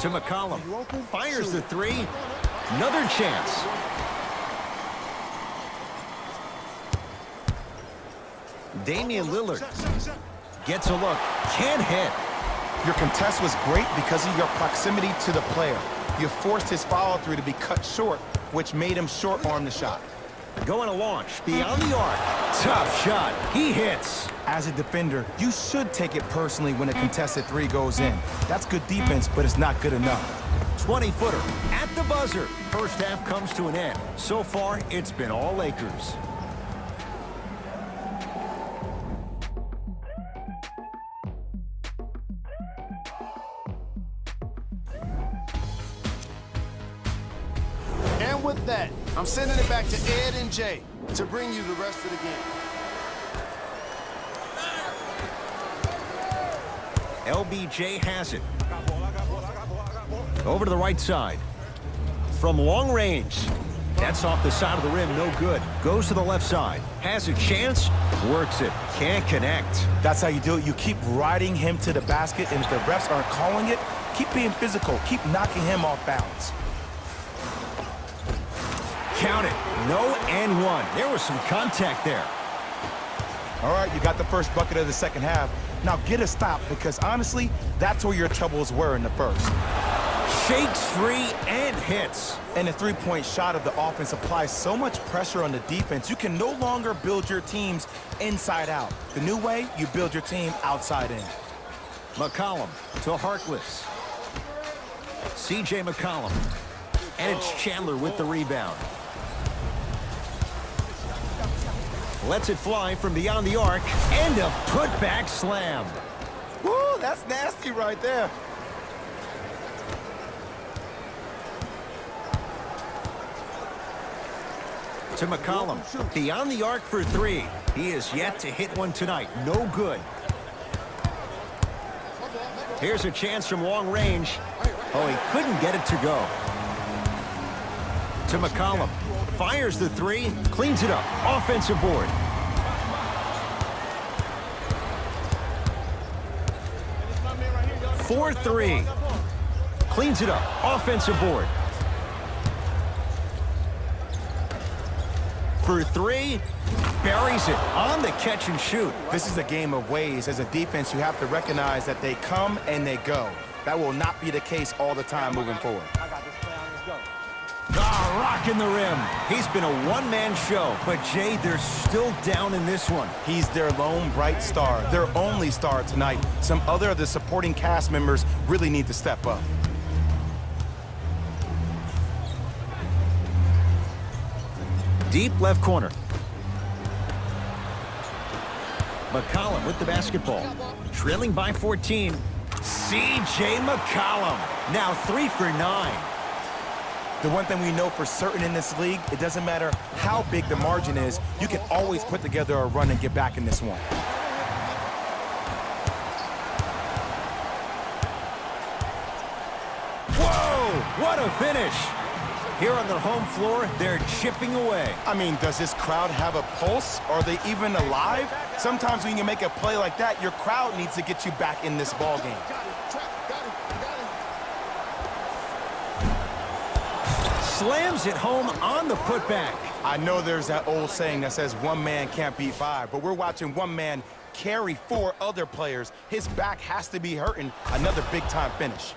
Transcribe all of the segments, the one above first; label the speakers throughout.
Speaker 1: To McCollum. Fires the three. Another chance. Damian Lillard gets a look. Can't hit.
Speaker 2: Your contest was great because of your proximity to the player. You forced his follow-through to be cut short, which made him short-arm the shot.
Speaker 1: Going to launch. Beyond the arc. Tough shot. He hits.
Speaker 2: As a defender, you should take it personally when a contested three goes in. That's good defense, but it's not good enough.
Speaker 1: 20-footer at the buzzer. First half comes to an end. So far, it's been all Lakers.
Speaker 3: And with that, I'm sending it back to Ed and Jay to bring you the rest of the game.
Speaker 1: LBJ has it. Over to the right side. From long range. That's off the side of the rim, no good. Goes to the left side. Has a chance, works it. Can't connect.
Speaker 2: That's how you do it. You keep riding him to the basket, and if the refs aren't calling it, keep being physical. Keep knocking him off balance.
Speaker 1: Count it. No and one. There was some contact there.
Speaker 2: All right, you got the first bucket of the second half. Now get a stop, because honestly, that's where your troubles were in the first.
Speaker 1: Shakes free and hits.
Speaker 2: And the three-point shot of the offense applies so much pressure on the defense, you can no longer build your teams inside out. The new way, you build your team outside in.
Speaker 1: McCollum to Harkless. C.J. McCollum. And it's Chandler with the rebound. Lets it fly from beyond the arc. And a putback slam.
Speaker 2: Woo, that's nasty right there.
Speaker 1: To McCollum. Beyond the arc for three. He is yet to hit one tonight. No good. Here's a chance from long range. Oh, he couldn't get it to go. To McCollum. Fires the three. Cleans it up. Offensive board. For three. Cleans it up. Offensive board. For three. Buries it on the catch and shoot.
Speaker 2: This is a game of ways. As a defense, you have to recognize that they come and they go. That will not be the case all the time moving forward.
Speaker 1: Rocking the rim. He's been a one-man show, but Jay, they're still down in this one.
Speaker 2: He's their lone bright star, their only star tonight. Some other of the supporting cast members really need to step up.
Speaker 1: Deep left corner. McCollum with the basketball. Trailing by 14. C.J. McCollum. Now 3 for 9.
Speaker 2: The one thing we know for certain in this league, it doesn't matter how big the margin is, you can always put together a run and get back in this one.
Speaker 1: Whoa! What a finish! Here on their home floor, they're chipping away.
Speaker 2: I mean, does this crowd have a pulse? Are they even alive? Sometimes when you make a play like that, your crowd needs to get you back in this ball game.
Speaker 1: Slams it home on the putback.
Speaker 2: I know there's that old saying that says one man can't beat five, but we're watching one man carry 4 other players. His back has to be hurting. Another big-time finish.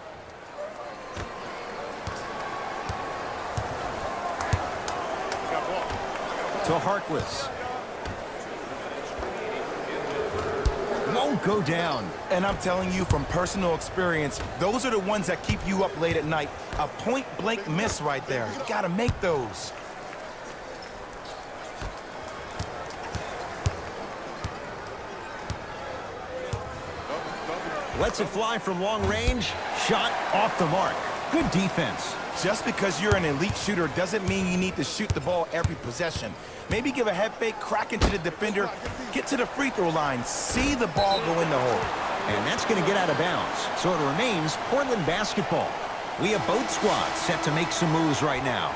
Speaker 1: To Harkless. Won't go down.
Speaker 2: And I'm telling you from personal experience, those are the ones that keep you up late at night. A point-blank miss right there. You gotta make those.
Speaker 1: Lets it fly from long range. Shot off the mark. Good defense.
Speaker 2: Just because you're an elite shooter doesn't mean you need to shoot the ball every possession. Maybe give a head fake, crack into the defender, get to the free throw line, see the ball go in the hole.
Speaker 1: And that's going to get out of bounds. So it remains Portland basketball. We have both squads set to make some moves right now.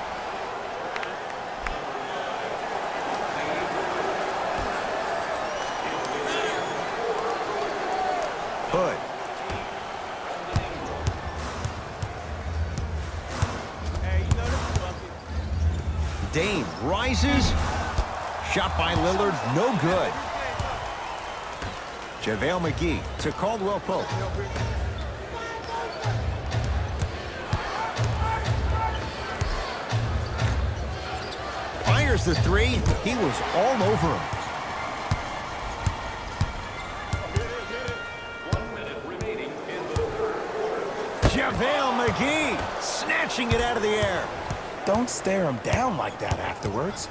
Speaker 1: Hood. Dame rises. Shot by Lillard, no good. JaVale McGee to Caldwell Pope. Fires the three. He was all over him. JaVale McGee snatching it out of the air.
Speaker 2: Don't stare him down like that afterwards.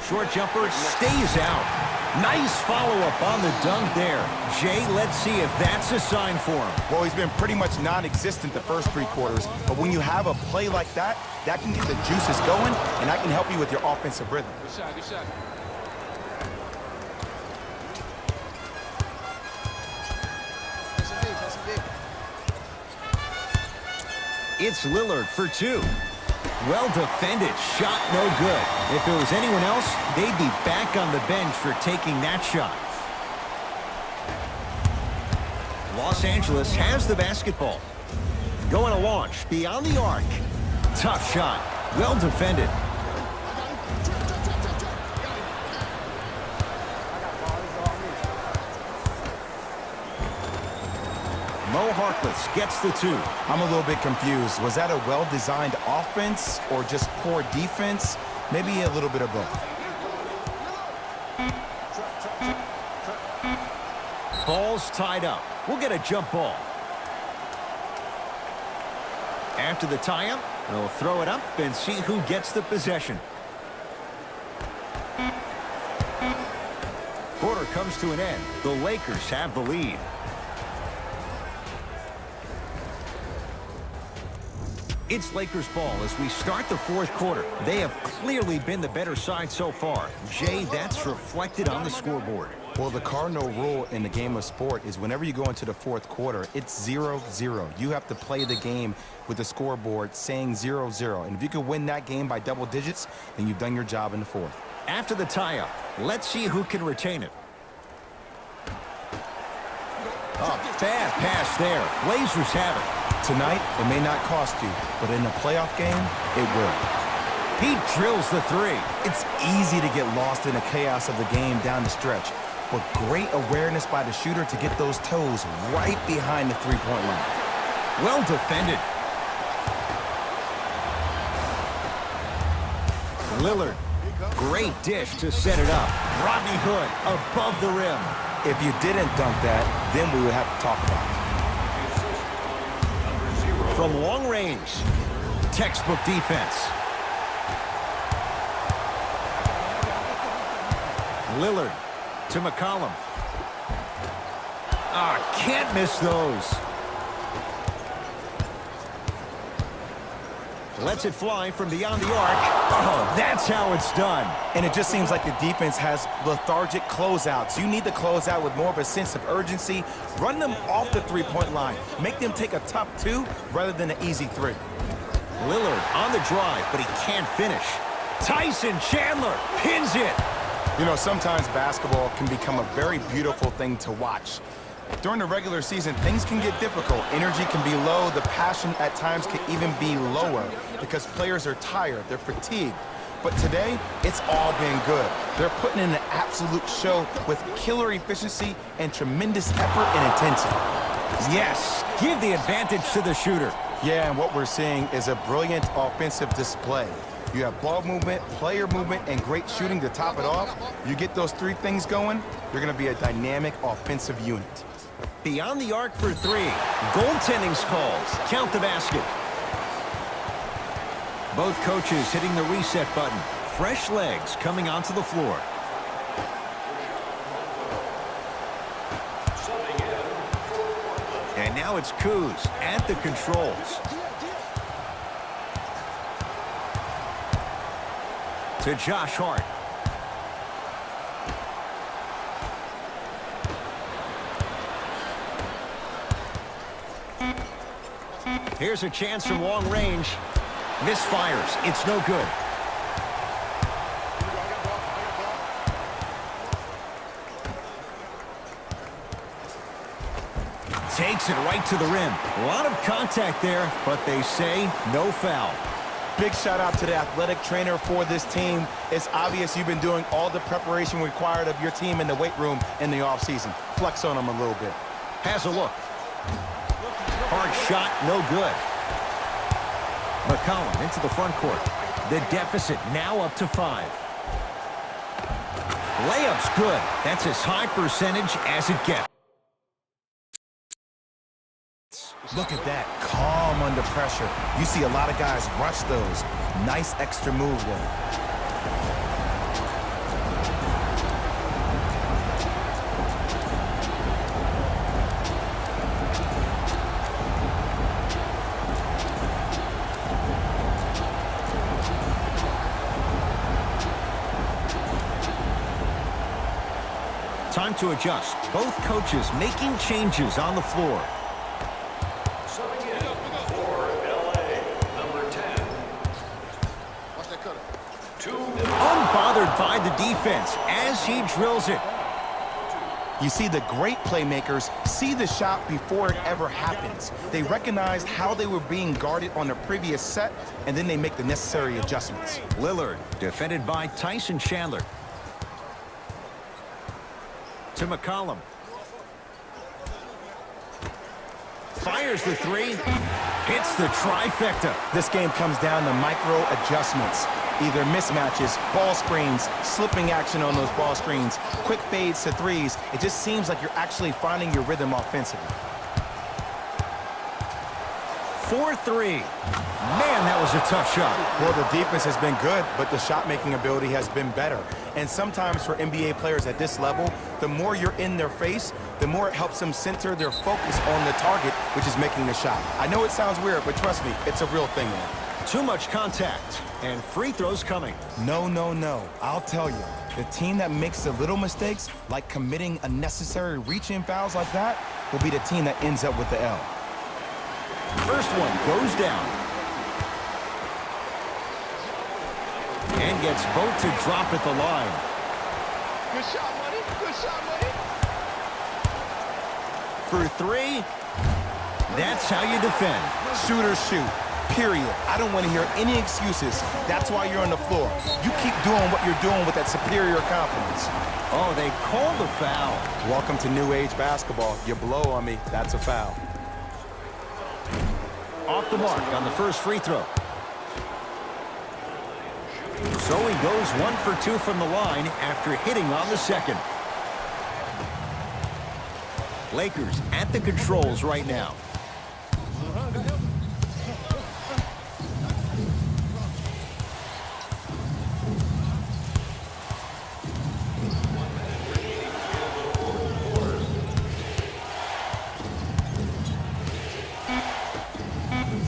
Speaker 1: Short jumper stays out. Nice follow-up on the dunk there. Jay, let's see if that's a sign for him.
Speaker 2: Well, he's been pretty much non-existent the first 3 quarters, but when you have a play like that, that can get the juices going, and that can help you with your offensive rhythm.
Speaker 4: Good shot, good shot.
Speaker 1: It's Lillard for 2. Well defended, shot no good. If it was anyone else, they'd be back on the bench for taking that shot. Los Angeles has the basketball. Going to launch beyond the arc. Tough shot, well defended. Mo Harkless gets the 2.
Speaker 2: I'm a little bit confused. Was that a well-designed offense or just poor defense? Maybe a little bit of both.
Speaker 1: Ball's tied up. We'll get a jump ball. After the tie-up, they'll throw it up and see who gets the possession. Quarter comes to an end. The Lakers have the lead. It's Lakers ball as we start the 4th quarter. They have clearly been the better side so far. Jay, that's reflected on the scoreboard.
Speaker 2: Well, the cardinal rule in the game of sport is whenever you go into the 4th quarter, it's 0-0. You have to play the game with the scoreboard saying 0-0. And if you can win that game by double digits, then you've done your job in the 4th.
Speaker 1: After the tie-up, let's see who can retain it. Oh, bad pass there. Blazers have it.
Speaker 2: Tonight, it may not cost you, but in a playoff game, it will.
Speaker 1: He drills the 3.
Speaker 2: It's easy to get lost in the chaos of the game down the stretch, but great awareness by the shooter to get those toes right behind the three-point line.
Speaker 1: Well defended. Lillard, great dish to set it up. Rodney Hood above the rim.
Speaker 2: If you didn't dunk that, then we would have to talk about it.
Speaker 1: From long range, textbook defense. Lillard to McCollum. Can't miss those. Lets it fly from beyond the arc. Oh, that's how it's done.
Speaker 2: And it just seems like the defense has lethargic closeouts. You need to close out with more of a sense of urgency. Run them off the three-point line. Make them take a tough 2 rather than an easy 3.
Speaker 1: Lillard on the drive, but he can't finish. Tyson Chandler pins it.
Speaker 2: You know, sometimes basketball can become a very beautiful thing to watch. During the regular season, things can get difficult. Energy can be low. The passion at times can even be lower because players are tired. They're fatigued. But today, it's all been good. They're putting in an absolute show with killer efficiency and tremendous effort and intensity.
Speaker 1: Yes, give the advantage to the shooter.
Speaker 2: Yeah, and what we're seeing is a brilliant offensive display. You have ball movement, player movement, and great shooting to top it off. You get those 3 things going, you're going to be a dynamic offensive unit.
Speaker 1: Beyond the arc for 3. Goaltending's called. Count the basket. Both coaches hitting the reset button. Fresh legs coming onto the floor. And now it's Kuz at the controls. To Josh Hart. Here's a chance from long range. Misfires. It's no good. Takes it right to the rim. A lot of contact there, but they say no foul.
Speaker 2: Big shout out to the athletic trainer for this team. It's obvious you've been doing all the preparation required of your team in the weight room in the offseason. Flex on them a little bit.
Speaker 1: Has a look. Hard shot, no good. McCollum into the front court. The deficit now up to 5. Layup's good. That's as high percentage as it gets.
Speaker 2: Look at that, calm under pressure. You see a lot of guys rush those. Nice extra move there.
Speaker 1: Time to adjust. Both coaches making changes on the floor. Unbothered by the defense as he drills it.
Speaker 2: You see the great playmakers see the shot before it ever happens. They recognized how they were being guarded on the previous set, and then they make the necessary adjustments.
Speaker 1: Lillard, defended by Tyson Chandler. To McCollum. Fires the 3. Hits the trifecta.
Speaker 2: This game comes down to micro adjustments. Either mismatches, ball screens, slipping action on those ball screens, quick fades to 3s. It just seems like you're actually finding your rhythm offensively.
Speaker 1: 4-3. Man, that was a tough shot.
Speaker 2: Well, the defense has been good, but the shot-making ability has been better. And sometimes for NBA players at this level, the more you're in their face, the more it helps them center their focus on the target, which is making the shot. I know it sounds weird, but trust me, it's a real thing, man.
Speaker 1: Too much contact, and free throws coming.
Speaker 2: No, no, no. I'll tell you, the team that makes the little mistakes, like committing unnecessary reach-in fouls like that, will be the team that ends up with the L.
Speaker 1: First one goes down. And gets both to drop at the line.
Speaker 3: Good shot, buddy. Good shot, buddy.
Speaker 1: For 3, that's how you defend.
Speaker 2: Shooters shoot, period. I don't want to hear any excuses. That's why you're on the floor. You keep doing what you're doing with that superior confidence.
Speaker 1: Oh, they called the foul.
Speaker 2: Welcome to new age basketball. You blow on me, that's a foul.
Speaker 1: Off the mark on the first free throw. So he goes 1 for 2 from the line after hitting on the second. Lakers at the controls right now.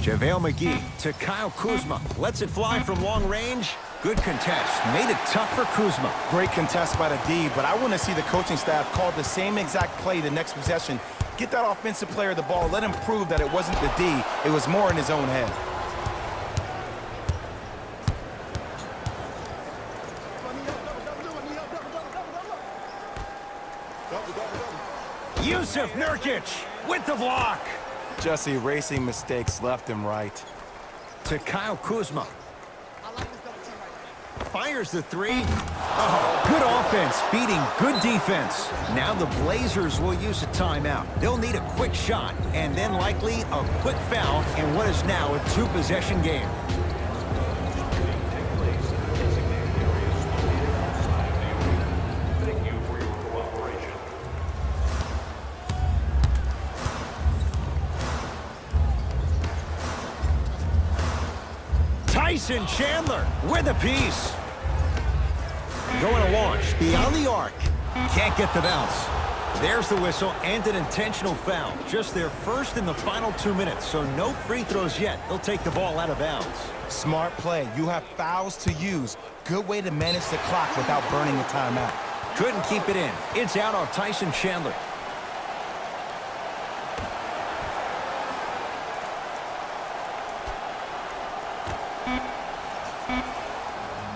Speaker 1: JaVale McGee to Kyle Kuzma. Lets it fly from long range. Good contest. Made it tough for Kuzma.
Speaker 2: Great contest by the D, but I want to see the coaching staff call the same exact play the next possession. Get that offensive player the ball. Let him prove that it wasn't the D. It was more in his own head.
Speaker 1: Yusuf Nurkic with the block.
Speaker 2: Just erasing mistakes left and right.
Speaker 1: To Kyle Kuzma. Fires the 3. Oh, good offense beating good defense. Now the Blazers will use a timeout. They'll need a quick shot and then likely a quick foul in what is now a 2-possession game. Tyson Chandler with a piece. Going to launch beyond the arc. Can't get the bounce. There's the whistle and an intentional foul. Just their first in the final 2 minutes, so no free throws yet. They'll take the ball out of bounds.
Speaker 2: Smart play. You have fouls to use. Good way to manage the clock without burning a timeout.
Speaker 1: Couldn't keep it in. It's out off Tyson Chandler.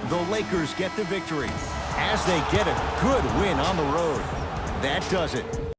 Speaker 1: The Lakers get the victory as they get a good win on the road. That does it.